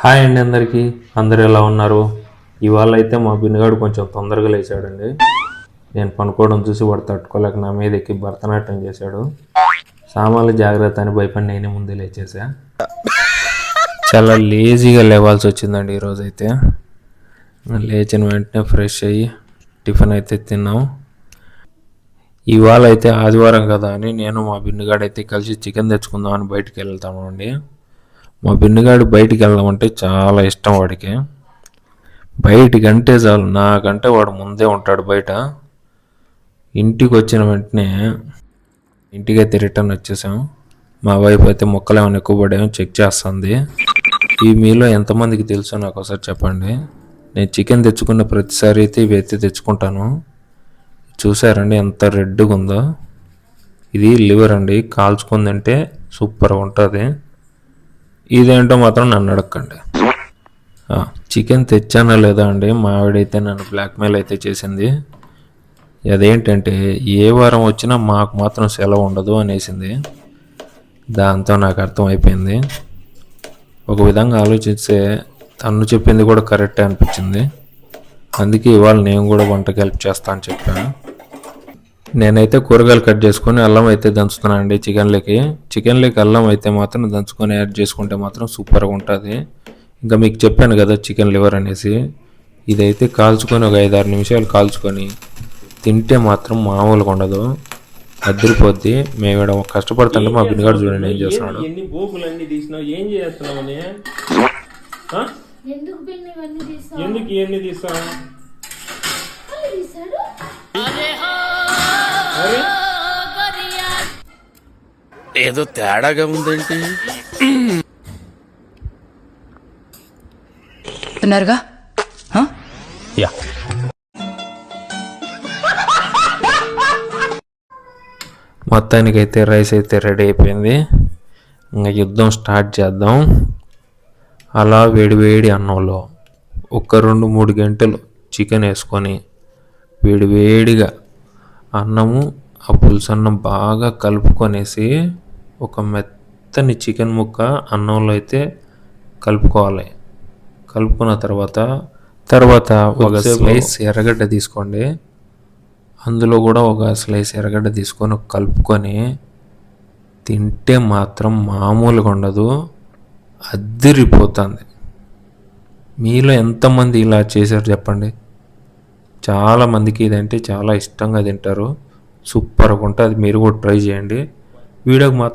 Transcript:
Hi అండి అందరికీ. అందరు ఎలా ఉన్నారు? ఇవాళ అయితే మా బిన్నగాడు కొంచెం తొందరగా లేచాడండి. నేను పనుకోవడం చూసి వాడు తట్టుకోలేక నా మీద ఎక్కి భరతనాట్యం చేశాడు. సామాన్లు జాగ్రత్త అని భయపడి నేనే ముందే లేచేసా. చాలా లేజీగా లేవాల్సి వచ్చిందండి ఈరోజైతే. లేచిన వెంటనే ఫ్రెష్ అయ్యి టిఫిన్ అయితే తిన్నాం. ఇవాళ అయితే ఆదివారం కదా అని నేను మా బిన్నగాడైతే కలిసి చికెన్ తెచ్చుకుందామని బయటికి వెళ్తాము అండి. మా బిన్నగాడు బయటికి వెళ్ళామంటే చాలా ఇష్టం వాడికి. బయటికంటే చాలు, నాకంటే వాడు ముందే ఉంటాడు బయట. ఇంటికి వచ్చిన వెంటనే ఇంటికైతే రిటర్న్ వచ్చేసాం. మా వైఫ్ అయితే మొక్కలు ఏమైనా ఎక్కువ పడామో చెక్ చేస్తుంది. ఈ మీలో ఎంతమందికి తెలుసో నాకు ఒకసారి చెప్పండి. నేను చికెన్ తెచ్చుకున్న ప్రతిసారి అయితే ఇవి అయితే తెచ్చుకుంటాను. చూసారండి ఎంత రెడ్గా ఉందో. ఇది లివర్ అండి, కాల్చుకుందంటే సూపర్గా ఉంటుంది. ఇదేంటో మాత్రం నన్ను అడగండి. చికెన్ తెచ్చానా లేదా అండి, మా ఆవిడైతే నన్ను బ్లాక్మెయిల్ అయితే చేసింది. అదేంటంటే ఏ వారం వచ్చినా మాకు మాత్రం సెలవు ఉండదు అనేసింది. దాంతో నాకు అర్థమైపోయింది. ఒక విధంగా ఆలోచిస్తే తను చెప్పింది కూడా కరెక్టే అనిపించింది. అందుకే ఇవాళ నేను కూడా వంటకి హెల్ప్ చేస్తా అని చెప్పాను. నేనైతే కూరగాయలు కట్ చేసుకొని అల్లం అయితే దంచుతున్నాను అండి చికెన్లోకి అల్లం అయితే మాత్రం దంచుకొని యాడ్ చేసుకుంటే మాత్రం సూపర్గా ఉంటుంది. ఇంకా మీకు చెప్పాను కదా చికెన్ లివర్ అనేసి. ఇదైతే కాల్చుకొని ఒక 5-6 నిమిషాలు కాల్చుకొని తింటే మాత్రం మామూలుగా ఉండదు, అదిరిపోద్ది. మేము ఇక్కడ కష్టపడుతుంటే మా బిన్నగాడు చూడండి ఏం చేస్తున్నాడు. ఎన్ని బోకులన్నీ తీసినావు, ఏం చేస్తున్నావు? ఎందుకు ఇవన్నీ తీస్తావు? ఏదో తేడాగా ఉందేంటి? తిన్నారుగా? యా. మొత్తానికైతే రైస్ అయితే రెడీ అయిపోయింది. ఇంకా యుద్ధం స్టార్ట్ చేద్దాం. అలా వేడివేడి అన్నంలో ఒక 2-3 గంటలు చికెన్ వేసుకొని వేడివేడిగా అన్నము ఆ పులుసు అన్నం బాగా కలుపుకొనేసి ఒక మెత్తని చికెన్ ముక్క అన్నంలో అయితే కలుపుకోవాలి. కలుపుకున్న తర్వాత ఒక స్లైస్ ఎర్రగడ్డ తీసుకోండి. అందులో కూడా ఒక స్లైస్ ఎర్రగడ్డ తీసుకొని కలుపుకొని తింటే మాత్రం మామూలుగా ఉండదు, అద్దిరిపోతుంది. మీలో ఎంతమంది ఇలా చేశారు చెప్పండి. చాలామందికి ఇదంటే చాలా ఇష్టంగా తింటారు, సూపర్గా ఉంటుంది. మీరు కూడా ట్రై చేయండి. వీడియోకి మాత్రం